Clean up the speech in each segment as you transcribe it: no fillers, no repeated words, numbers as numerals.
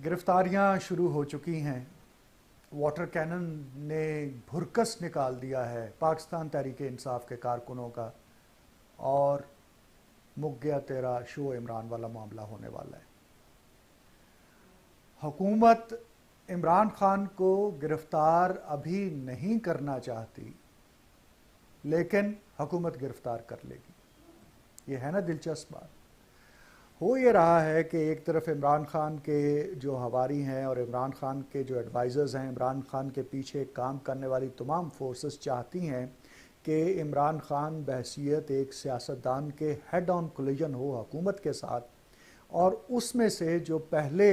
गिरफ्तारियां शुरू हो चुकी हैं। वाटर कैनन ने भुरकस निकाल दिया है पाकिस्तान तहरीक इंसाफ के कारकुनों का, और मुक गया तेरा शो इमरान वाला मामला होने वाला है। हुकूमत इमरान खान को गिरफ्तार अभी नहीं करना चाहती, लेकिन हुकूमत गिरफ्तार कर लेगी। ये है ना दिलचस्प बात। हो ये रहा है कि एक तरफ इमरान खान के जो हवारी हैं और इमरान खान के जो एडवाइज़र्स हैं, इमरान खान के पीछे काम करने वाली तमाम फोर्सेस चाहती हैं कि इमरान खान बहैसियत एक सियासतदान के हेड ऑन कोलिजन हो हुकूमत के साथ, और उसमें से जो पहले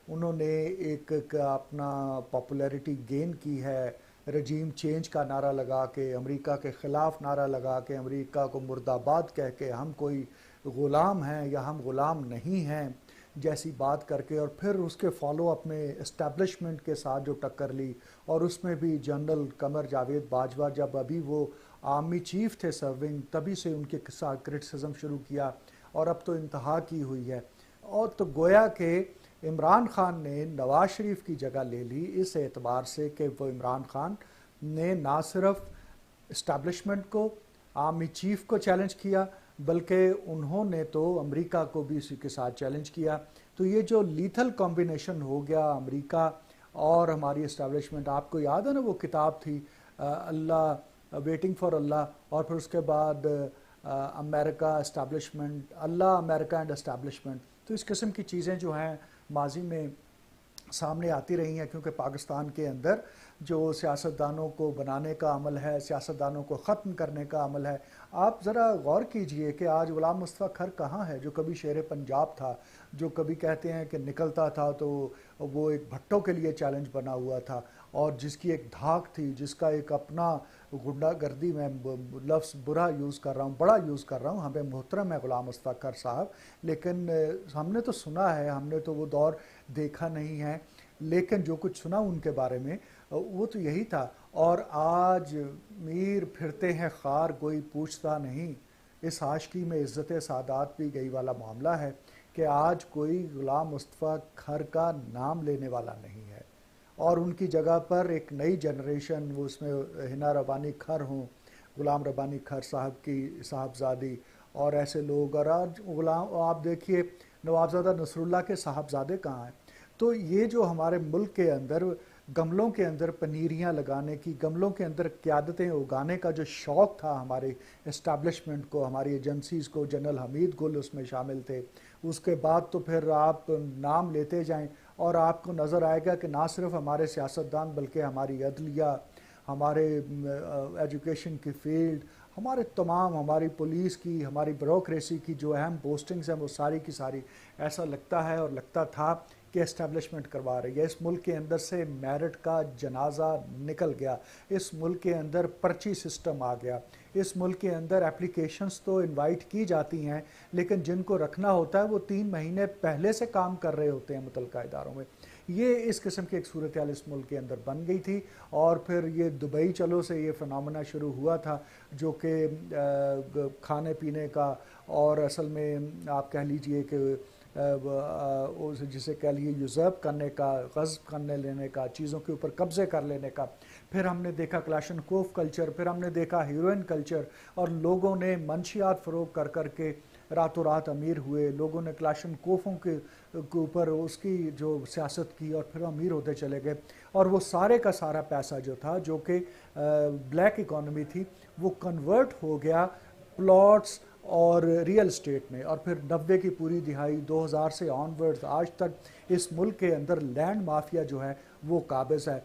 उन्होंने एक अपना पॉपुलैरिटी गेन की है रजीम चेंज का नारा लगा के, अमेरिका के ख़िलाफ़ नारा लगा के, अमेरिका को मुर्दाबाद कह के हम कोई ग़ुलाम हैं या हम ग़ुलाम नहीं हैं जैसी बात करके, और फिर उसके फॉलो अप में इस्टेब्लिशमेंट के साथ जो टक्कर ली, और उसमें भी जनरल कमर जावेद बाजवा जब अभी वो आर्मी चीफ थे सर्विंग, तभी से उनके साथ क्रिटिसिज्म शुरू किया और अब तो इंतहा की हुई है। और तो गोया के इमरान खान ने नवाज शरीफ की जगह ले ली इस एतबार से कि वो इमरान खान ने ना सिर्फ इस्टेब्लिशमेंट को, आर्मी चीफ को चैलेंज किया, बल्कि उन्होंने तो अमेरिका को भी इसी के साथ चैलेंज किया। तो ये जो लीथल कॉम्बिनेशन हो गया अमेरिका और हमारी इस्टेब्लिशमेंट, आपको याद है ना वो किताब थी अल्लाह वेटिंग फॉर अल्लाह, और फिर उसके बाद America establishment, Allah America and establishment. तो इस किस्म की चीज़ें जो हैं माजी में सामने आती रही हैं, क्योंकि पाकिस्तान के अंदर जो सियासतदानों को बनाने का अमल है, सियासतदानों को ख़त्म करने का अमल है। आप ज़रा गौर कीजिए कि आज गुलाम मुस्तफ़ा खर कहाँ है, जो कभी शेर पंजाब था, जो कभी कहते हैं कि निकलता था तो वो एक भट्टों के लिए चैलेंज बना हुआ था, और जिसकी एक धाक थी, जिसका एक अपना गुंडागर्दी में लफ्ज़ बुरा यूज़ कर रहा हूँ, बड़ा यूज़ कर रहा हूँ, हमें मोहतरम है गुलाम मुस्तफ़ा खर साहब, लेकिन हमने तो सुना है, हमने तो वो दौर देखा नहीं है, लेकिन जो कुछ सुना उनके बारे में वो तो यही था। और आज मीर फिरते हैं खार कोई पूछता नहीं, इस आशिकी में इज़्ज़त सादात भी गई वाला मामला है कि आज कोई गुलाम मुस्तफ़ा खर का नाम लेने वाला नहीं है, और उनकी जगह पर एक नई जनरेशन, वो उसमें हिना रब्बानी खर हों, गुलाम रब्बानी खर साहब की साहबजादी और ऐसे लोग, और आज गुलाम आप देखिए नवाबज़ादा नसरुल्लाह के साहबजादे कहाँ हैं। तो ये जो हमारे मुल्क के अंदर गमलों के अंदर पनीरियाँ लगाने की, गमलों के अंदर क़यादतें उगाने का जो शौक़ था हमारे इस्टेब्लिशमेंट को, हमारी एजेंसीज़ को, जनरल हमीद गुल उसमें शामिल थे, उसके बाद तो फिर आप नाम लेते जाएं और आपको नज़र आएगा कि ना सिर्फ हमारे सियासतदान बल्कि हमारी अदलिया, हमारे एजुकेशन की फील्ड, हमारे तमाम, हमारी पुलिस की, हमारी ब्यूरोक्रेसी की जो अहम पोस्टिंग्स हैं वो सारी की सारी ऐसा लगता है और लगता था कि एस्टेब्लिशमेंट करवा रही है। इस मुल्क के अंदर से मेरिट का जनाजा निकल गया, इस मुल्क के अंदर पर्ची सिस्टम आ गया, इस मुल्क के अंदर एप्लीकेशंस तो इनवाइट की जाती हैं, लेकिन जिनको रखना होता है वो 3 महीने पहले से काम कर रहे होते हैं मुतल्लिका इदारों में। ये इस किस्म की एक सूरत हाल इस मुल्क के अंदर बन गई थी, और फिर ये दुबई चलो से ये फिनोमेना शुरू हुआ था, जो कि खाने पीने का, और असल में आप कह लीजिए कि जिसे कह लिए यूज़र्व करने का, ग़ज़्ब करने लेने का, चीज़ों के ऊपर कब्ज़े कर लेने का। फिर हमने देखा क्लाशनकोफ कल्चर, फिर हमने देखा हीरोइन कल्चर, और लोगों ने मंशियात फ़रोग कर कर के रातों रात अमीर हुए। लोगों ने क्लाशनकोफों के ऊपर उसकी जो सियासत की और फिर अमीर होते चले गए, और वो सारे का सारा पैसा जो था, जो कि ब्लैक इकॉनमी थी, वो कन्वर्ट हो गया प्लॉट्स और रियल स्टेट में। और फिर 90 की पूरी दिहाई 2000 से ऑनवर्ड्स आज तक इस मुल्क के अंदर लैंड माफिया जो है वो काबिज़ है।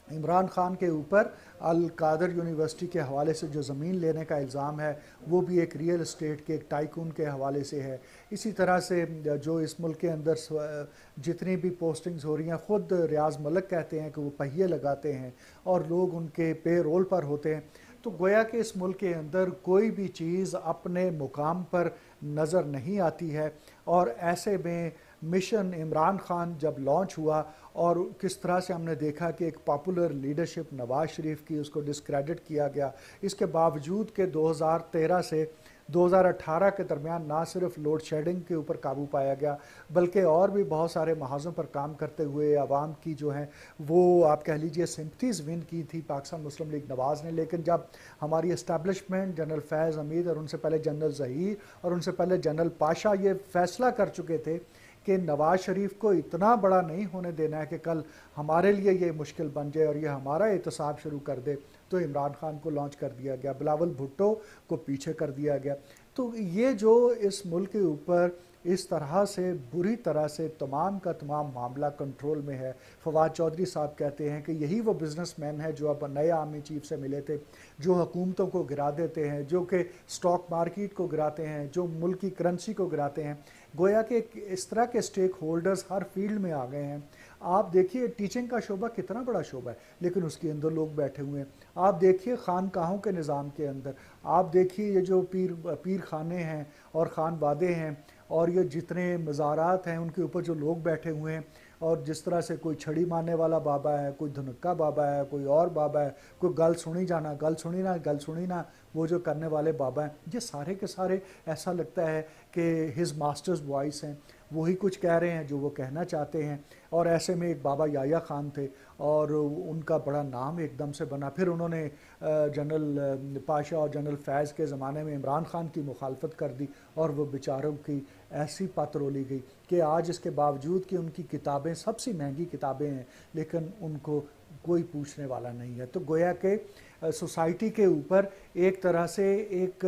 इमरान खान के ऊपर अल कादर यूनिवर्सिटी के हवाले से जो ज़मीन लेने का इल्ज़ाम है वो भी एक रियल एस्टेट के एक टाइकून के हवाले से है। इसी तरह से जो इस मुल्क के अंदर जितनी भी पोस्टिंग्स हो रही हैं, ख़ुद रियाज़ मलिक कहते हैं कि वो पहिए लगाते हैं और लोग उनके पे रोल पर होते हैं। तो गोया कि इस मुल्क के अंदर कोई भी चीज़ अपने मुकाम पर नज़र नहीं आती है, और ऐसे में मिशन इमरान खान जब लॉन्च हुआ और किस तरह से हमने देखा कि एक पॉपुलर लीडरशिप नवाज शरीफ की, उसको डिस्क्रेडिट किया गया, इसके बावजूद कि 2013 से 2018 के दरमियान ना सिर्फ लोड शेडिंग के ऊपर काबू पाया गया, बल्कि और भी बहुत सारे महाजों पर काम करते हुए आवाम की जो है वो आप कह लीजिए सिंपथीज़ विन की थी पाकिस्तान मुस्लिम लीग नवाज़ ने। लेकिन जब हमारी इस्टेब्लिशमेंट, जनरल फैज़ हमीद और उनसे पहले जनरल ज़हीर और उनसे पहले जनरल पाशा ये फैसला कर चुके थे कि नवाज़ शरीफ को इतना बड़ा नहीं होने देना है कि कल हमारे लिए ये मुश्किल बन जाए और ये हमारा एहतसाब शुरू कर दे, तो इमरान खान को लॉन्च कर दिया गया, बिलावल भुट्टो को पीछे कर दिया गया। तो ये जो इस मुल्क के ऊपर इस तरह से बुरी तरह से तमाम का तमाम मामला कंट्रोल में है। फवाद चौधरी साहब कहते हैं कि यही वो बिजनेसमैन है जो अब नए आर्मी चीफ से मिले थे, जो हुकूमतों को गिरा देते हैं, जो कि स्टॉक मार्केट को गिराते हैं, जो मुल्क की करेंसी को गिराते हैं। गोया कि इस तरह के स्टेक होल्डर्स हर फील्ड में आ गए हैं। आप देखिए टीचिंग का शोबा कितना बड़ा शोबा है, लेकिन उसके अंदर लोग बैठे हुए हैं। आप देखिए खानकाहों के निज़ाम के अंदर, आप देखिए ये जो पीर खाने हैं और खानवादे हैं और ये जितने मज़ारात हैं उनके ऊपर जो लोग बैठे हुए हैं, और जिस तरह से कोई छड़ी मारने वाला बाबा है, कोई धुनक्का बाबा है, कोई और बाबा है, कोई गल सुनी जाना, गल सुनी ना, गल सुनी ना, वो जो करने वाले बाबा हैं, ये सारे के सारे ऐसा लगता है कि हिज मास्टर्स वॉइस हैं, वही कुछ कह रहे हैं जो वो कहना चाहते हैं। और ऐसे में एक बाबा याया खान थे और उनका बड़ा नाम एकदम से बना। फिर उन्होंने जनरल पाशा और जनरल फैज़ के ज़माने में इमरान खान की मुखालफत कर दी और वो बेचारों की ऐसी पत रोली गई कि आज इसके बावजूद कि उनकी किताबें सबसे महंगी किताबें हैं, लेकिन उनको कोई पूछने वाला नहीं है। तो गोया के सोसाइटी के ऊपर एक तरह से एक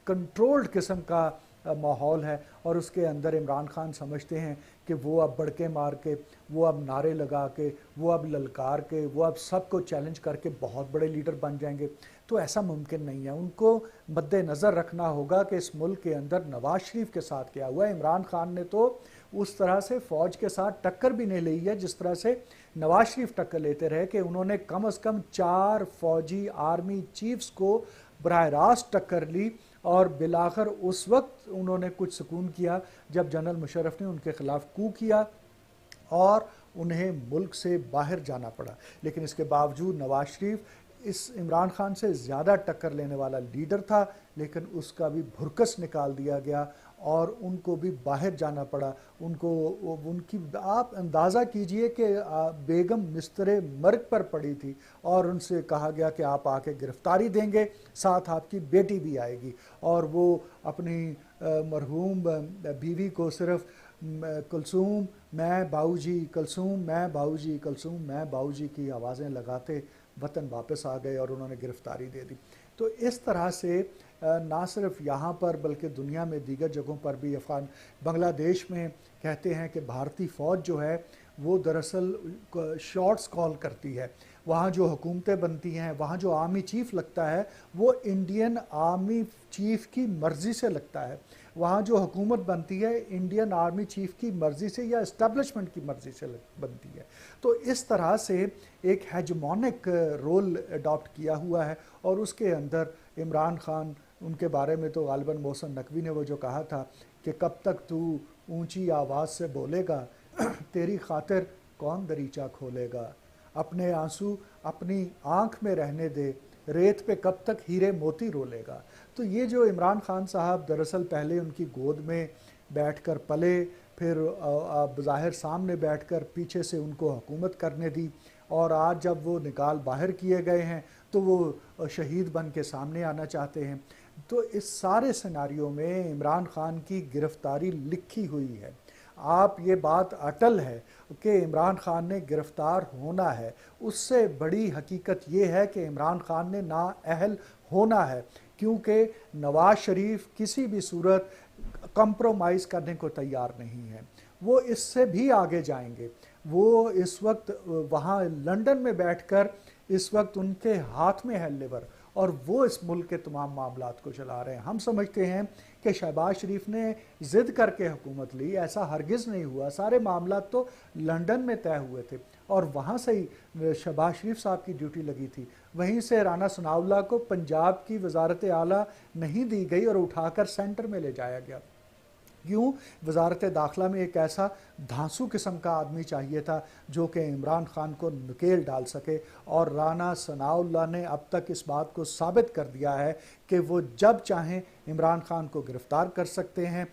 कंट्रोल्ड किस्म का माहौल है और उसके अंदर इमरान खान समझते हैं कि वो अब बड़के मार के, वो अब नारे लगा के, वो अब ललकार के, वो अब सबको चैलेंज करके बहुत बड़े लीडर बन जाएंगे। तो ऐसा मुमकिन नहीं है। उनको मद्देनज़र रखना होगा कि इस मुल्क के अंदर नवाज शरीफ के साथ क्या हुआ है। इमरान खान ने तो उस तरह से फ़ौज के साथ टक्कर भी नहीं ली है जिस तरह से नवाज शरीफ टक्कर लेते रहे, कि उन्होंने कम अज़ कम 4 फौजी आर्मी चीफ्स को बराह रास्त टक्कर ली और बिलाखिर उस वक्त उन्होंने कुछ सुकून किया जब जनरल मुशर्रफ ने उनके खिलाफ कू किया और उन्हें मुल्क से बाहर जाना पड़ा। लेकिन इसके बावजूद नवाज शरीफ इस इमरान खान से ज़्यादा टक्कर लेने वाला लीडर था, लेकिन उसका भी भुरकस निकाल दिया गया और उनको भी बाहर जाना पड़ा। उनकी आप अंदाज़ा कीजिए कि बेगम मिस्तर मर्ग पर पड़ी थी और उनसे कहा गया कि आप आके गिरफ्तारी देंगे, साथ आपकी बेटी भी आएगी, और वो अपनी मरहूम बीवी को सिर्फ कुलसूम मैं बाऊजी, कुलसूम मैं बाऊजी, कुलसूम मैं बाऊजी की आवाज़ें लगाते वतन वापस आ गए और उन्होंने गिरफ्तारी दे दी। तो इस तरह से ना सिर्फ यहाँ पर बल्कि दुनिया में दीगर जगहों पर भी बांग्लादेश में कहते हैं कि भारतीय फ़ौज जो है वो दरअसल शॉट्स कॉल करती है। वहाँ जो हुकूमतें बनती हैं, वहाँ जो आर्मी चीफ़ लगता है वो इंडियन आर्मी चीफ़ की मर्ज़ी से लगता है। वहाँ जो हुकूमत बनती है इंडियन आर्मी चीफ़ की मर्ज़ी से या इस्टेब्लिशमेंट की मर्ज़ी से बनती है। तो इस तरह से एक हेजमोनिक रोल अडॉप्ट किया हुआ है और उसके अंदर इमरान खान, उनके बारे में तो गालिबन मोहसिन नकवी ने वो जो कहा था कि कब तक तू ऊंची आवाज़ से बोलेगा, तेरी खातिर कौन दरीचा खोलेगा, अपने आंसू अपनी आँख में रहने दे, रेत पे कब तक हीरे मोती रोलेगा। तो ये जो इमरान खान साहब दरअसल पहले उनकी गोद में बैठकर पले, फिर बज़ाहिर सामने बैठकर पीछे से उनको हुकूमत करने दी, और आज जब वो निकाल बाहर किए गए हैं तो वो शहीद बन के सामने आना चाहते हैं। तो इस सारे सिनारियों में इमरान खान की गिरफ्तारी लिखी हुई है। आप ये बात अटल है कि इमरान खान ने गिरफ़्तार होना है। उससे बड़ी हकीकत ये है कि इमरान खान ने नाअहल होना है, क्योंकि नवाज शरीफ किसी भी सूरत कंप्रोमाइज़ करने को तैयार नहीं है। वो इससे भी आगे जाएंगे। वो इस वक्त वहाँ लंदन में बैठकर इस वक्त उनके हाथ में है लिवर और वो इस मुल्क के तमाम मामलात को चला रहे हैं। हम समझते हैं कि शहबाज शरीफ ने ज़िद करके हुकूमत ली, ऐसा हरगिज़ नहीं हुआ। सारे मामलात तो लंदन में तय हुए थे और वहाँ से ही शहबाज शरीफ साहब की ड्यूटी लगी थी। वहीं से राना सनाउल्लाह को पंजाब की वजारत आला नहीं दी गई और उठाकर सेंटर में ले जाया गया। यूँ वजारत दाखिला में एक ऐसा धांसू किस्म का आदमी चाहिए था जो कि इमरान खान को नकेल डाल सके, और राना सनाउल्लाह ने अब तक इस बात को साबित कर दिया है कि वो जब चाहें इमरान खान को गिरफ़्तार कर सकते हैं,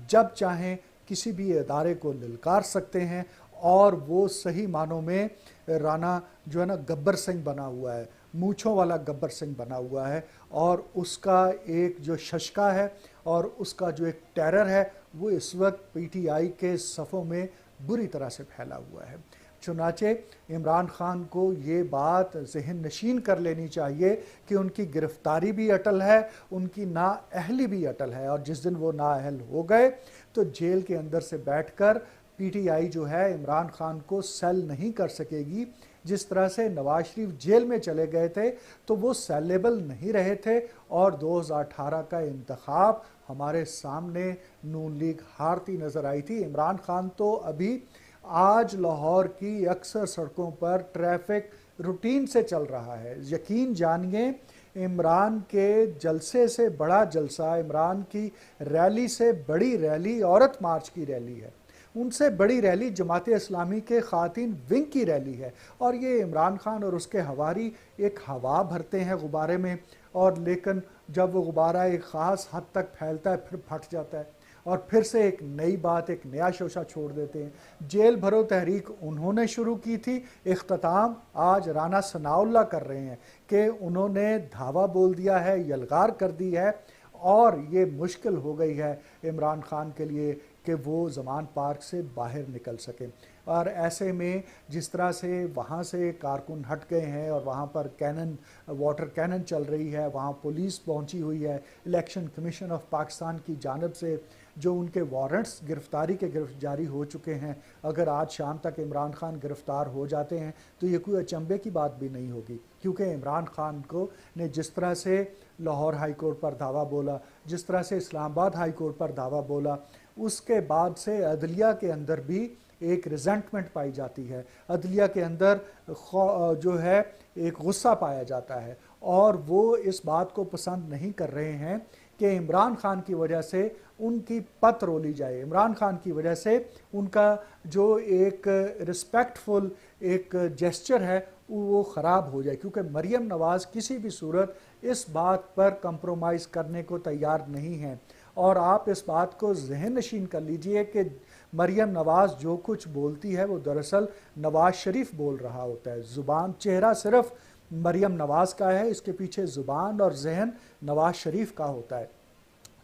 जब चाहें किसी भी इदारे को ललकार सकते हैं, और वो सही मानों में राना जो है ना गब्बर सिंह बना हुआ है, मूँछों वाला गब्बर सिंह बना हुआ है, और उसका एक जो शशका है और उसका जो एक टेरर है वो इस वक्त पीटीआई के सफ़ों में बुरी तरह से फैला हुआ है। चुनाचे इमरान खान को ये बात ज़हन नशीन कर लेनी चाहिए कि उनकी गिरफ़्तारी भी अटल है, उनकी नाअहली भी अटल है, और जिस दिन वो नाअहल हो गए तो जेल के अंदर से बैठकर पीटीआई जो है इमरान खान को सेल नहीं कर सकेगी। जिस तरह से नवाज शरीफ जेल में चले गए थे तो वो सेलेबल नहीं रहे थे, और 2018 का इंतखाब हमारे सामने नून लीग हारती नज़र आई थी। इमरान खान तो अभी आज लाहौर की अक्सर सड़कों पर ट्रैफिक रूटीन से चल रहा है। यकीन जानिए, इमरान के जलसे से बड़ा जलसा, इमरान की रैली से बड़ी रैली औरत मार्च की रैली है, उनसे बड़ी रैली जमात इस्लामी के खातिन विंग की रैली है। और ये इमरान खान और उसके हवारी एक हवा भरते हैं गुब्बारे में, और लेकिन जब वो गुब्बारा एक ख़ास हद तक फैलता है फिर फट जाता है, और फिर से एक नई बात, एक नया शोशा छोड़ देते हैं। जेल भरो तहरीक उन्होंने शुरू की थी, इख्तिताम आज राना सनाउल्लाह कर रहे हैं कि उन्होंने धावा बोल दिया है, यलगार कर दी है, और ये मुश्किल हो गई है इमरान खान के लिए कि वो ज़मान पार्क से बाहर निकल सके। और ऐसे में जिस तरह से वहाँ से कारकुन हट गए हैं और वहाँ पर कैनन, वाटर कैनन चल रही है, वहाँ पुलिस पहुँची हुई है, इलेक्शन कमीशन ऑफ पाकिस्तान की जानिब से जो उनके वारंट्स गिरफ़्तारी के जारी हो चुके हैं, अगर आज शाम तक इमरान खान गिरफ़्तार हो जाते हैं तो ये कोई अचंभे की बात भी नहीं होगी, क्योंकि इमरान खान को ने जिस तरह से लाहौर हाई कोर्ट पर दावा बोला, जिस तरह से इस्लामाबाद हाई कोर्ट पर दावा बोला, उसके बाद से अदलिया के अंदर भी एक रिजेंटमेंट पाई जाती है, अदलिया के अंदर जो है एक गुस्सा पाया जाता है, और वो इस बात को पसंद नहीं कर रहे हैं कि इमरान खान की वजह से उनकी पत रोली जाए, इमरान खान की वजह से उनका जो एक रिस्पेक्टफुल एक जेस्चर है वो ख़राब हो जाए, क्योंकि मरियम नवाज़ किसी भी सूरत इस बात पर कंप्रोमाइज़ करने को तैयार नहीं हैं। और आप इस बात को ज़हन नशीन कर लीजिए कि मरियम नवाज़ जो कुछ बोलती है वो दरअसल नवाज़ शरीफ बोल रहा होता है। ज़ुबान, चेहरा सिर्फ मरियम नवाज़ का है, इसके पीछे ज़ुबान और जहन नवाज़ शरीफ का होता है।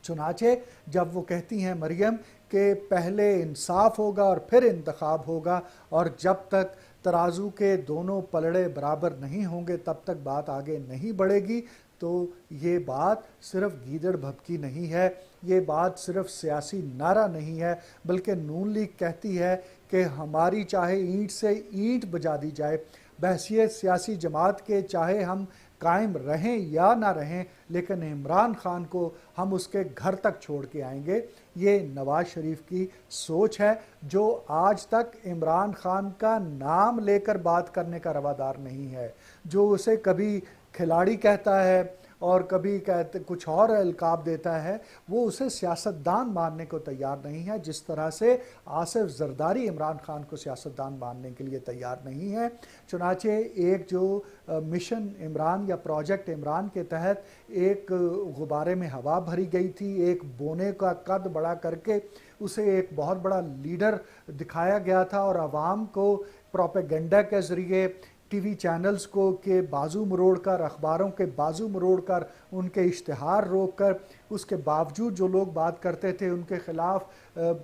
चुनाचे जब वो कहती हैं मरियम कि पहले इंसाफ होगा और फिर इंतखाब होगा, और जब तक तराजू के दोनों पलड़े बराबर नहीं होंगे तब तक बात आगे नहीं बढ़ेगी, तो ये बात सिर्फ गीदड़ भभकी नहीं है, ये बात सिर्फ सियासी नारा नहीं है, बल्कि नून लीग कहती है कि हमारी चाहे ईंट से ईंट बजा दी जाए, बहैसियत सियासी जमात के चाहे हम कायम रहें या ना रहें, लेकिन इमरान खान को हम उसके घर तक छोड़ के आएंगे। ये नवाज शरीफ की सोच है, जो आज तक इमरान खान का नाम लेकर बात करने का रवादार नहीं है, जो उसे कभी खिलाड़ी कहता है और कभी कहते कुछ और अलकाब देता है, वो उसे सियासतदान मानने को तैयार नहीं है, जिस तरह से आसिफ जरदारी इमरान खान को सियासतदान मानने के लिए तैयार नहीं है। चुनाचे एक जो मिशन इमरान या प्रोजेक्ट इमरान के तहत एक गुब्बारे में हवा भरी गई थी, एक बोने का कद बड़ा करके उसे एक बहुत बड़ा लीडर दिखाया गया था, और आवाम को प्रोपेगेंडा के ज़रिए टीवी चैनल्स को के बाजू मरोड़ कर, अखबारों के बाजू मरोड़ कर, उनके इश्तिहार रोक कर, उसके बावजूद जो लोग बात करते थे उनके ख़िलाफ़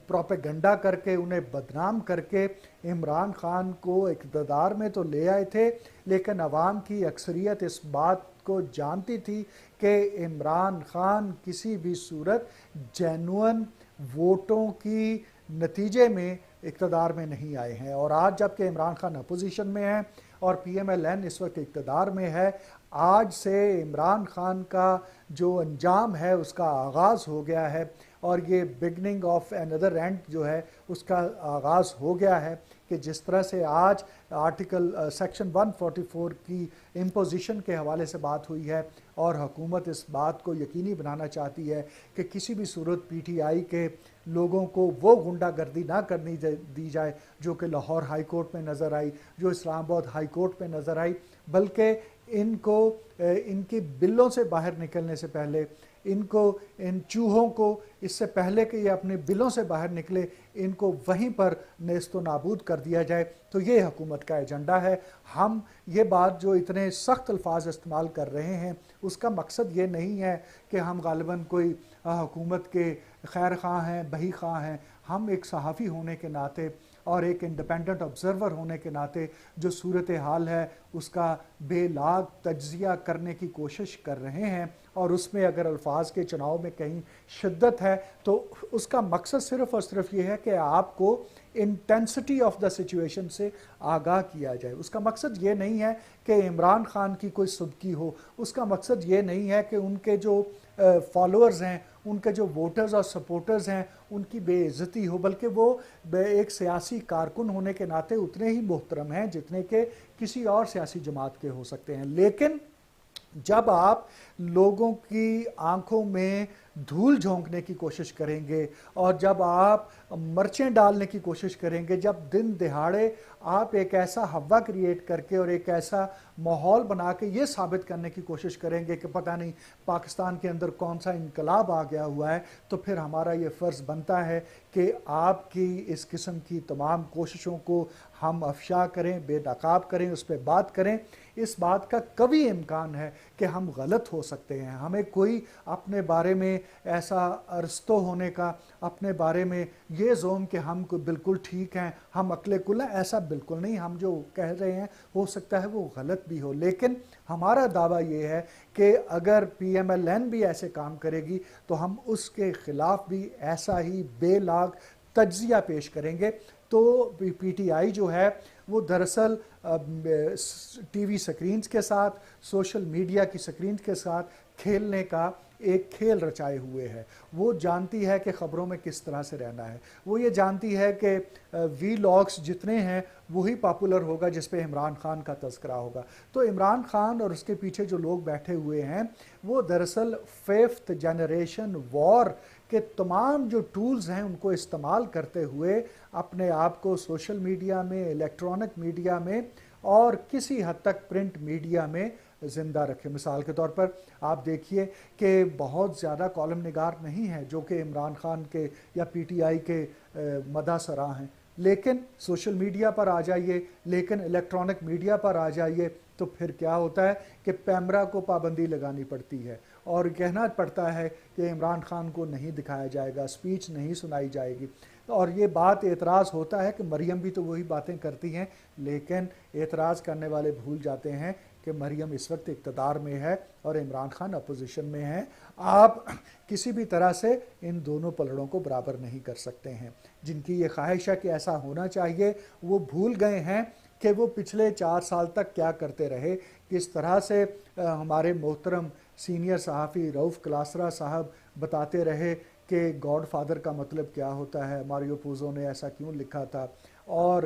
प्रोपेगेंडा करके, उन्हें बदनाम करके इमरान खान को इक़्तिदार में तो ले आए थे, लेकिन अवाम की अक्सरियत इस बात को जानती थी कि इमरान खान किसी भी सूरत जेन्युइन वोटों की नतीजे में इक़्तिदार में नहीं आए हैं। और आज जबकि इमरान खान अपोजिशन में है और PMLN इस वक्त इक़्तिदार में है, आज से इमरान खान का जो अंजाम है उसका आगाज़ हो गया है, और ये बिगनिंग ऑफ अनदर एंड जो है उसका आगाज़ हो गया है कि जिस तरह से आज आर्टिकल सेक्शन 144 की इम्पोजिशन के हवाले से बात हुई है और हुकूमत इस बात को यकीनी बनाना चाहती है कि किसी भी सूरत पीटीआई के लोगों को वो गुंडागर्दी ना करनी दी जाए जो कि लाहौर हाई कोर्ट में नज़र आई, जो इस्लामाबाद हाई कोर्ट में नज़र आई, बल्कि इनको इनके बिलों से बाहर निकलने से पहले, इनको इन चूहों को इससे पहले कि ये अपने बिलों से बाहर निकले, इनको वहीं पर नेस्तो नाबूद कर दिया जाए। तो ये हुकूमत का एजेंडा है। हम ये बात जो इतने सख्त अल्फाज इस्तेमाल कर रहे हैं उसका मकसद ये नहीं है कि हम गालिबन कोई हुकूमत के खैर ख़्वाह हैं, बही ख़्वाह हैं। हम एक सहाफ़ी होने के नाते और एक इंडिपेंडेंट ऑब्जर्वर होने के नाते जो सूरत हाल है उसका बेलाग तज्जिया करने की कोशिश कर रहे हैं, और उसमें अगर अल्फाज के चुनाव में कहीं शिद्दत है तो उसका मकसद सिर्फ़ और सिर्फ ये है कि आपको इंटेंसिटी ऑफ द सिचुएशन से आगाह किया जाए। उसका मकसद ये नहीं है कि इमरान खान की कोई सुबकी हो, उसका मकसद ये नहीं है कि उनके जो फॉलोअर्स हैं, उनके जो वोटर्स और सपोर्टर्स हैं, उनकी बेइज्जती हो, बल्कि वो एक सियासी कारकुन होने के नाते उतने ही मोहतरम हैं जितने के किसी और सियासी जमात के हो सकते हैं। लेकिन जब आप लोगों की आंखों में धूल झोंकने की कोशिश करेंगे और जब आप मर्चें डालने की कोशिश करेंगे, जब दिन दिहाड़े आप एक ऐसा हवा क्रिएट करके और एक ऐसा माहौल बना के ये साबित करने की कोशिश करेंगे कि पता नहीं पाकिस्तान के अंदर कौन सा इनकलाब आ गया हुआ है, तो फिर हमारा ये फ़र्ज़ बनता है कि आपकी इस किस्म की तमाम कोशिशों को हम अफशा करें, बेनकाब करें, उस पर बात करें। इस बात का कभी इम्कान है कि हम गलत हो सकते हैं। हमें कोई अपने बारे में ऐसा अरस्तो होने का, अपने बारे में ये जोम कि हम बिल्कुल ठीक हैं, हम अक्ले कुल हैं, ऐसा बिल्कुल नहीं। हम जो कह रहे हैं हो सकता है वो गलत भी हो, लेकिन हमारा दावा ये है कि अगर PMLN भी ऐसे काम करेगी तो हम उसके ख़िलाफ़ भी ऐसा ही बेलाग तज्जिया पेश करेंगे। तो PTI जो है वो दरअसल TV स्क्रीन्स के साथ, सोशल मीडिया की स्क्रीन्स के साथ खेलने का एक खेल रचाए हुए है। वो जानती है कि ख़बरों में किस तरह से रहना है। वो ये जानती है कि वीलॉग्स जितने हैं वही पॉपुलर होगा जिस पे इमरान खान का तज़किरा होगा। तो इमरान खान और उसके पीछे जो लोग बैठे हुए हैं वो दरअसल 5th जनरेशन वॉर के तमाम जो टूल्स हैं उनको इस्तेमाल करते हुए अपने आप को सोशल मीडिया में, इलेक्ट्रॉनिक मीडिया में और किसी हद तक प्रिंट मीडिया में ज़िंदा रखे। मिसाल के तौर पर आप देखिए कि बहुत ज़्यादा कॉलम निगार नहीं है जो कि इमरान खान के या PTI के मदा सराह हैं, लेकिन सोशल मीडिया पर आ जाइए, लेकिन इलेक्ट्रॉनिक मीडिया पर आ जाइए तो फिर क्या होता है कि पैमरा को पाबंदी लगानी पड़ती है और कहना पड़ता है कि इमरान खान को नहीं दिखाया जाएगा, स्पीच नहीं सुनाई जाएगी। और ये बात एतराज़ होता है कि मरियम भी तो वही बातें करती हैं, लेकिन एतराज़ करने वाले भूल जाते हैं कि मरियम इस वक्त इक़्तिदार में है और इमरान खान अपोजिशन में है। आप किसी भी तरह से इन दोनों पलड़ों को बराबर नहीं कर सकते हैं। जिनकी ये ख्वाहिश है कि ऐसा होना चाहिए, वो भूल गए हैं कि वो पिछले 4 साल तक क्या करते रहे, किस तरह से हमारे मोहतरम सीनियर सहाफ़ी रऊफ़ क्लासरा साहब बताते रहे कि गॉड फादर का मतलब क्या होता है, मारियो पूज़ो ने ऐसा क्यों लिखा था। और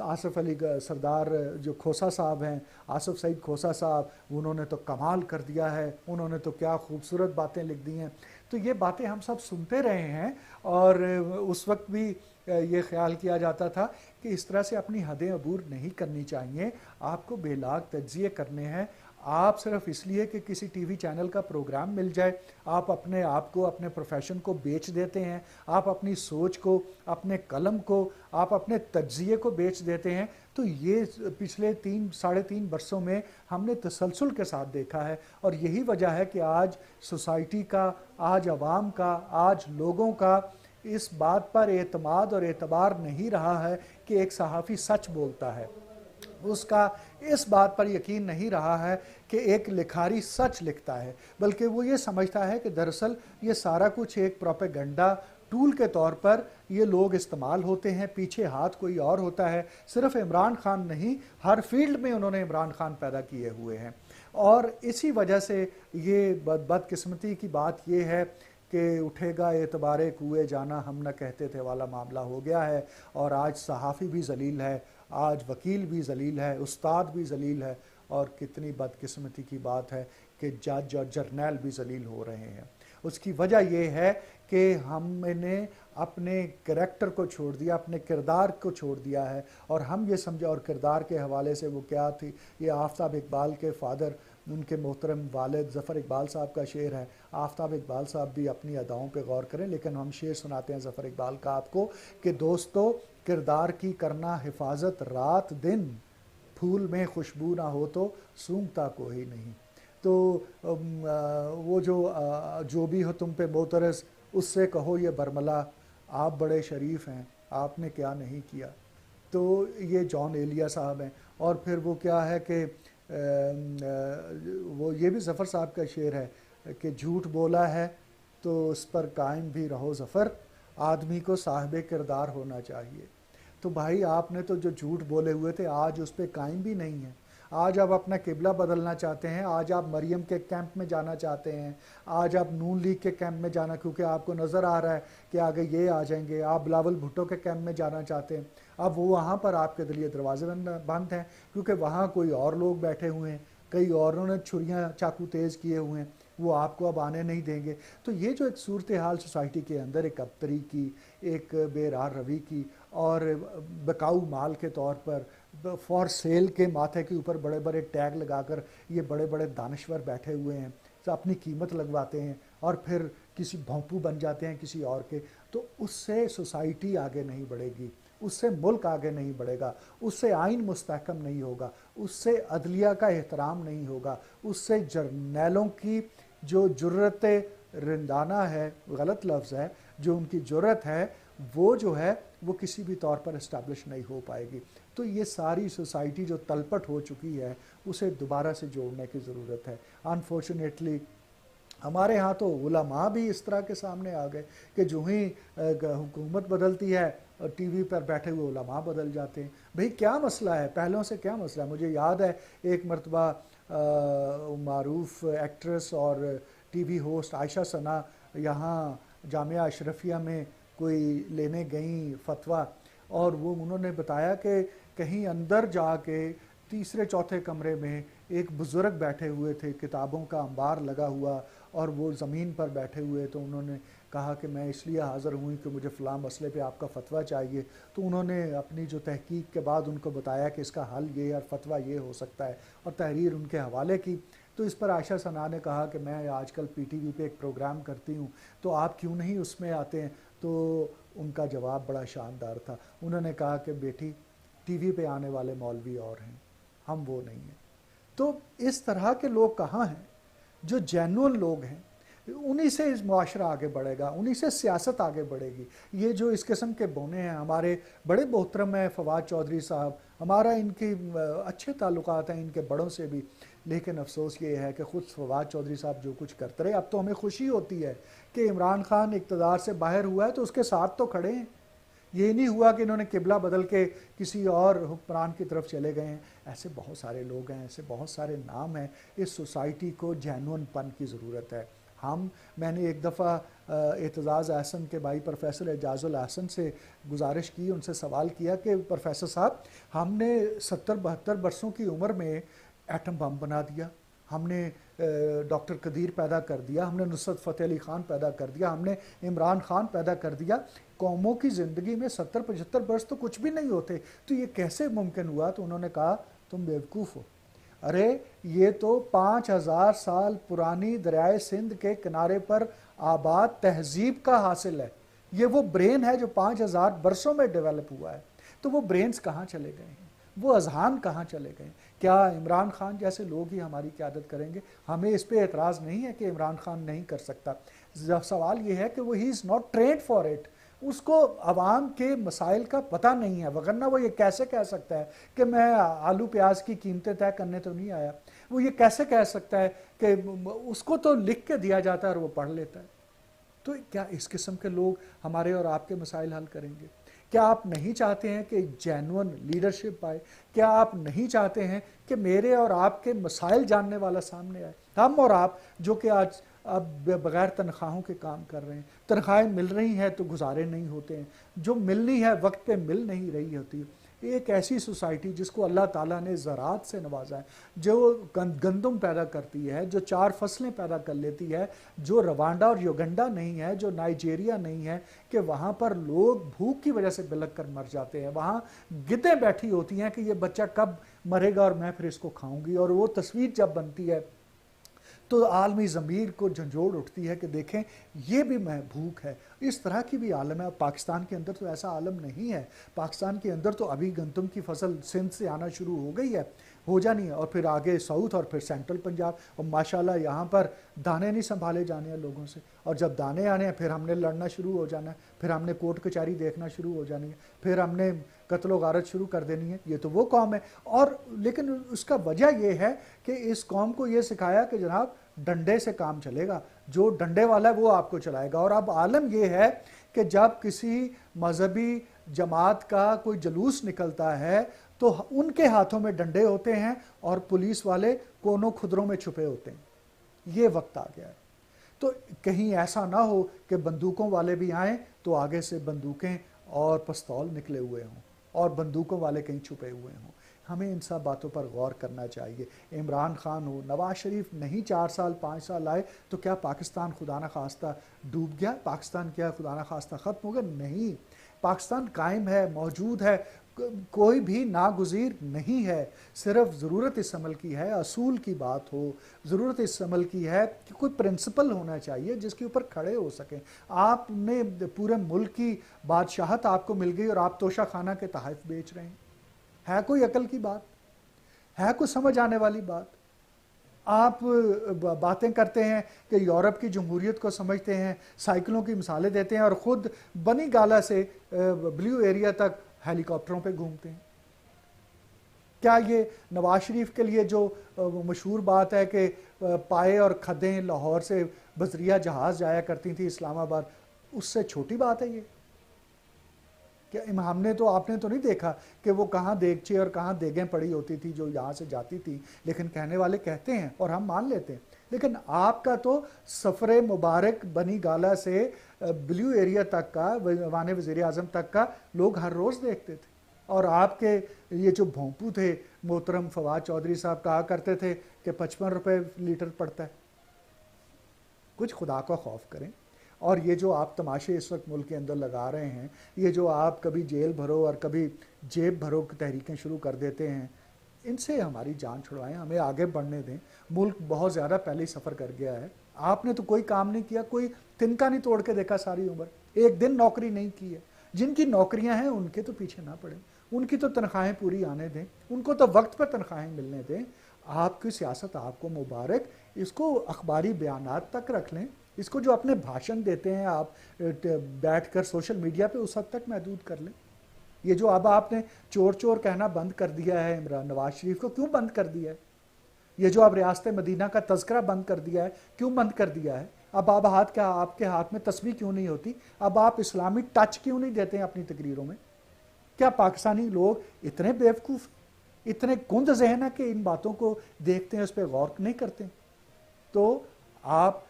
आसिफ अली सरदार जो खोसा साहब हैं, आसिफ सईद खोसा साहब, उन्होंने तो कमाल कर दिया है, उन्होंने तो क्या खूबसूरत बातें लिख दी हैं। तो ये बातें हम सब सुनते रहे हैं और उस वक्त भी ये ख्याल किया जाता था कि इस तरह से अपनी हदें अबूर नहीं करनी चाहिए, आपको बेलाग तज्जिए करने हैं। आप सिर्फ इसलिए कि किसी TV चैनल का प्रोग्राम मिल जाए आप अपने आप को, अपने प्रोफेशन को बेच देते हैं, आप अपनी सोच को, अपने कलम को, आप अपने तज्जिए को बेच देते हैं। तो ये पिछले 3-3.5 वर्षों में हमने तसलसल के साथ देखा है और यही वजह है कि आज सोसाइटी का, आज अवाम का, आज लोगों का इस बात पर एतमाद और एतबार नहीं रहा है कि एक सहाफ़ी सच बोलता है, उसका इस बात पर यकीन नहीं रहा है कि एक लिखारी सच लिखता है, बल्कि वो ये समझता है कि दरअसल ये सारा कुछ एक प्रोपेगेंडा टूल के तौर पर ये लोग इस्तेमाल होते हैं, पीछे हाथ कोई और होता है। सिर्फ इमरान खान नहीं, हर फील्ड में उन्होंने इमरान खान पैदा किए हुए हैं। और इसी वजह से ये बदकिस्मती की बात ये है कि उठेगा एतबारे कुए जाना हम न कहते थे वाला मामला हो गया है। और आज सहाफ़ी भी जलील है, आज वकील भी जलील है, उस्ताद भी जलील है, और कितनी बदकिस्मती की बात है कि जज और जर्नैल भी जलील हो रहे हैं। उसकी वजह यह है कि हमने अपने करैक्टर को छोड़ दिया, अपने किरदार को छोड़ दिया है, और हम ये समझा। और किरदार के हवाले से वो क्या थी, ये आफ्ताब इकबाल के फादर, उनके मोहतरम वालिद ज़फ़र इकबाल साहब का शेर है। आफ्ताब इकबाल साहब भी अपनी अदाओं पे गौर करें, लेकिन हम शेर सुनाते हैं ज़फ़र इकबाल का आपको कि दोस्तों किरदार की करना हिफाजत रात दिन, फूल में खुशबू ना हो तो सूंघता कोई नहीं। तो वो जो भी हो तुम पे मोतरस, उससे कहो ये बरमला, आप बड़े शरीफ हैं आपने क्या नहीं किया। तो ये जॉन एलिया साहब हैं। और फिर वो क्या है कि वो ये भी ज़फ़र साहब का शेर है कि झूठ बोला है तो उस पर कायम भी रहो ज़फ़र, आदमी को साहिब किरदार होना चाहिए। तो भाई आपने तो जो झूठ बोले हुए थे आज उस पर कायम भी नहीं है। आज आप अपना किबला बदलना चाहते हैं, आज आप मरियम के कैंप में जाना चाहते हैं, आज आप नून लीग के कैंप में जाना, क्योंकि आपको नज़र आ रहा है कि आगे ये आ जाएंगे। आप बिलावल भुट्टो के कैंप में जाना चाहते हैं, अब वो वहाँ पर आपके लिए दरवाजे बंद हैं, क्योंकि वहाँ कोई और लोग बैठे हुए हैं, कई औरों ने छुरियाँ चाकू तेज़ किए हुए हैं, वो आपको अब आने नहीं देंगे। तो ये जो एक सूरत हाल सोसाइटी के अंदर एक अबतरी की, एक बेरार रवि की, और बिकाऊ माल के तौर पर फॉर सेल के माथे के ऊपर बड़े बड़े टैग लगाकर ये बड़े बड़े दानश्वर बैठे हुए हैं, तो अपनी कीमत लगवाते हैं और फिर किसी भोंपू बन जाते हैं किसी और के। तो उससे सोसाइटी आगे नहीं बढ़ेगी, उससे मुल्क आगे नहीं बढ़ेगा, उससे आइन मुस्तहकम नहीं होगा, उससे अदलिया का एहतराम नहीं होगा, उससे जर्नैलों की जो जुर्रत रिंदाना है, गलत लफ्ज़ है, जो उनकी जुर्रत है वो जो है वो किसी भी तौर पर इस्टेब्लिश नहीं हो पाएगी। तो ये सारी सोसाइटी जो तलपट हो चुकी है उसे दोबारा से जोड़ने की ज़रूरत है। अनफॉर्चुनेटली हमारे यहाँ तो उलमा भी इस तरह के सामने आ गए कि जो ही हुकूमत बदलती है टीवी पर बैठे हुए उलमा बदल जाते हैं। भाई क्या मसला है, पहलों से क्या मसला है। मुझे याद है एक मरतबा मारूफ एक्ट्रेस और टीवी होस्ट आयशा सना यहाँ जामिया अशरफिया में कोई लेने गई फतवा, और वो उन्होंने बताया कि कहीं अंदर जाके तीसरे चौथे कमरे में एक बुज़ुर्ग बैठे हुए थे, किताबों का अंबार लगा हुआ, और वो ज़मीन पर बैठे हुए। तो उन्होंने कहा कि मैं इसलिए हाज़िर हुई कि मुझे फ़लाँ मसले पे आपका फ़तवा चाहिए। तो उन्होंने अपनी जो तहकीक के बाद उनको बताया कि इसका हल ये और फ़तवा ये हो सकता है, और तहरीर उनके हवाले की। तो इस पर आयशा सना ने कहा कि मैं आजकल PTV पे एक प्रोग्राम करती हूँ, तो आप क्यों नहीं उसमें आते हैं। तो उनका जवाब बड़ा शानदार था। उन्होंने कहा कि बेटी टीवी पे आने वाले मौलवी और हैं, हम वो नहीं हैं। तो इस तरह के लोग कहाँ हैं जो जेन्युइन लोग हैं, उन्हीं से इस मुआशरा आगे बढ़ेगा, उन्हीं से सियासत आगे बढ़ेगी। ये जो इस किस्म के बोने हैं, हमारे बड़े मोहतरम हैं फवाद चौधरी साहब, हमारा इनके अच्छे ताल्लुकात हैं इनके बड़ों से भी, लेकिन अफसोस ये है कि ख़ुद फवाद चौधरी साहब जो कुछ करते रहे। अब तो हमें खुशी होती है कि इमरान खान इक़्तिदार से बाहर हुआ है तो उसके साथ तो खड़े हैं। ये नहीं हुआ कि इन्होंने किबला बदल के किसी और हुक्मरान की तरफ चले गए हैं। ऐसे बहुत सारे लोग हैं, ऐसे बहुत सारे नाम हैं। इस सोसाइटी को जेन्युइनपन की ज़रूरत है। मैंने एक दफ़ा एतजाज़ अहसन के भाई प्रोफेसर एजाजुल अहसन से गुजारिश की, उनसे सवाल किया कि प्रोफेसर साहब, हमने 70-72 बरसों की उम्र में एटम बम बना दिया, हमने डॉक्टर कदीर पैदा कर दिया, हमने नुसरत फ़तेह अली ख़ान पैदा कर दिया, हमने इमरान ख़ान पैदा कर दिया। कौमों की ज़िंदगी में 70-75 वर्ष तो कुछ भी नहीं होते, तो ये कैसे मुमकिन हुआ। तो उन्होंने कहा तुम बेवकूफ़ हो, अरे ये तो 5000 साल पुरानी दरियाए सिंध के किनारे पर आबाद तहजीब का हासिल है। ये वो ब्रेन है जो 5000 वर्षों में डेवलप हुआ है। तो वो ब्रेन्स कहाँ चले गए हैं, वो अजहान कहाँ चले गए। क्या इमरान खान जैसे लोग ही हमारी क़यादत करेंगे। हमें इस पर एतराज़ नहीं है कि इमरान खान नहीं कर सकता, सवाल ये है कि वो he is not trend for it, उसको अवाम के मसाइल का पता नहीं है। वगरना वो ये कैसे कह सकता है कि मैं आलू प्याज की कीमतें तय करने तो नहीं आया। वो ये कैसे कह सकता है कि उसको तो लिख के दिया जाता है और वो पढ़ लेता है। तो क्या इस किस्म के लोग हमारे और आपके मसाइल हल करेंगे। क्या आप नहीं चाहते हैं कि जेन्युइन लीडरशिप आए। क्या आप नहीं चाहते हैं कि मेरे और आपके मसाइल जानने वाला सामने आए। हम और आप जो कि आज अब बगैर तनख्वाहों के काम कर रहे हैं, तनख्वाहें मिल रही हैं तो गुजारे नहीं होते हैं, जो मिलनी है वक्त पे मिल नहीं रही होती। एक ऐसी सोसाइटी जिसको अल्लाह ताला ने ज़रात से नवाजा है, जो गंदम पैदा करती है, जो 4 फसलें पैदा कर लेती है, जो रवांडा और युगंडा नहीं है, जो नाइजीरिया नहीं है, कि वहाँ पर लोग भूख की वजह से बिलक कर मर जाते हैं। वहाँ गिद्दें बैठी होती हैं कि ये बच्चा कब मरेगा और मैं फिर इसको खाऊंगी। और वो तस्वीर जब बनती है तो आलमी ज़मीर को झंझोड़ उठती है कि देखें ये भी मैं भूख है। इस तरह की भी आलम है। पाकिस्तान के अंदर तो ऐसा आलम नहीं है। पाकिस्तान के अंदर तो अभी गंदम की फसल सिंध से आना शुरू हो गई है, हो जानी है, और फिर आगे साउथ और फिर सेंट्रल पंजाब। और माशाल्लाह यहाँ पर दाने नहीं संभाले जाने हैं लोगों से, और जब दाने आने हैं फिर हमने लड़ना शुरू हो जाना है, फिर हमने कोर्ट कचहरी देखना शुरू हो जानी है, फिर हमने कत्लो गारत शुरू कर देनी है। ये तो वो कौम है। और लेकिन उसका वजह यह है कि इस कौम को ये सिखाया कि जनाब डंडे से काम चलेगा, जो डंडे वाला है वो आपको चलाएगा। और अब आलम यह है कि जब किसी मजहबी जमात का कोई जुलूस निकलता है तो उनके हाथों में डंडे होते हैं और पुलिस वाले कोनों खुदरों में छुपे होते हैं। ये वक्त आ गया है। तो कहीं ऐसा ना हो कि बंदूकों वाले भी आएँ तो आगे से बंदूकें और पिस्तौल निकले हुए हों और बंदूकों वाले कहीं छुपे हुए हों। हमें इन सब बातों पर गौर करना चाहिए। इमरान खान हो, नवाज शरीफ नहीं 4 साल 5 साल आए तो क्या पाकिस्तान खुदा न खास्ता डूब गया? पाकिस्तान क्या खुदा न खास्ता ख़त्म हो गया? नहीं, पाकिस्तान कायम है, मौजूद है, कोई भी नागुज़ीर नहीं है। सिर्फ ज़रूरत इस अमल की है, असूल की बात हो, ज़रूरत इस अमल की है कि कोई प्रिंसिपल होना चाहिए जिसके ऊपर खड़े हो सकें। आपने पूरे मुल्क की बादशाहत आपको मिल गई और आप तोशा खाना के तहफ़ बेच रहे हैं। है कोई अकल की बात? है कोई समझ आने वाली बात? आप बातें करते हैं कि यूरोप की जमहूरियत को समझते हैं, साइकिलों की मिसालें देते हैं और ख़ुद बनी गाला से ब्लू एरिया तक हेलीकॉप्टरों पे घूमते हैं। क्या ये नवाज शरीफ के लिए जो मशहूर बात है कि पाए और खदें लाहौर से बजरिया जहाज़ जाया करती थी इस्लामाबाद, उससे छोटी बात है ये? क्या हमने तो, आपने तो नहीं देखा कि वो कहाँ देगचे और कहाँ देगें पड़ी होती थी जो यहाँ से जाती थी, लेकिन कहने वाले कहते हैं और हम मान लेते हैं। लेकिन आपका तो सफ़र मुबारक बनी गाला से ब्लू एरिया तक का, वाने वज़ीर आज़म तक का लोग हर रोज़ देखते थे। और आपके ये जो भोंपू थे मोहतरम फवाद चौधरी साहब कहा करते थे कि 55 रुपये लीटर पड़ता है। कुछ खुदा का खौफ करें। और ये जो आप तमाशे इस वक्त मुल्क के अंदर लगा रहे हैं, ये जो आप कभी जेल भरो और कभी जेब भरो की तहरीकें शुरू कर देते हैं, इनसे हमारी जान छुड़वाएं, हमें आगे बढ़ने दें। मुल्क बहुत ज़्यादा पहले ही सफ़र कर गया है। आपने तो कोई काम नहीं किया, कोई तिनका नहीं तोड़ के देखा सारी उम्र, एक दिन नौकरी नहीं की है। जिनकी नौकरियां हैं उनके तो पीछे ना पड़े, उनकी तो तनख्वाहें पूरी आने दें, उनको तो वक्त पर तनख्वाहें मिलने दें। आपकी सियासत आपको मुबारक, इसको अखबारी बयानात तक रख लें। इसको जो अपने भाषण देते हैं आप बैठकर सोशल मीडिया पे, उस हद तक महदूद कर लें। ये जो अब आपने चोर चोर कहना बंद कर दिया है इमरान नवाज शरीफ को, क्यों बंद कर दिया है? ये जो अब रियासत मदीना का तज़किरा बंद कर दिया है, क्यों बंद कर दिया है? अब आप आपके हाथ में तस्बीह क्यों नहीं होती? अब आप इस्लामी टच क्यों नहीं देते हैं अपनी तकरीरों में? क्या पाकिस्तानी लोग इतने बेवकूफ़, इतने कुंद ज़हन है कि इन बातों को देखते हैं, उस पर गौर नहीं करते? तो आप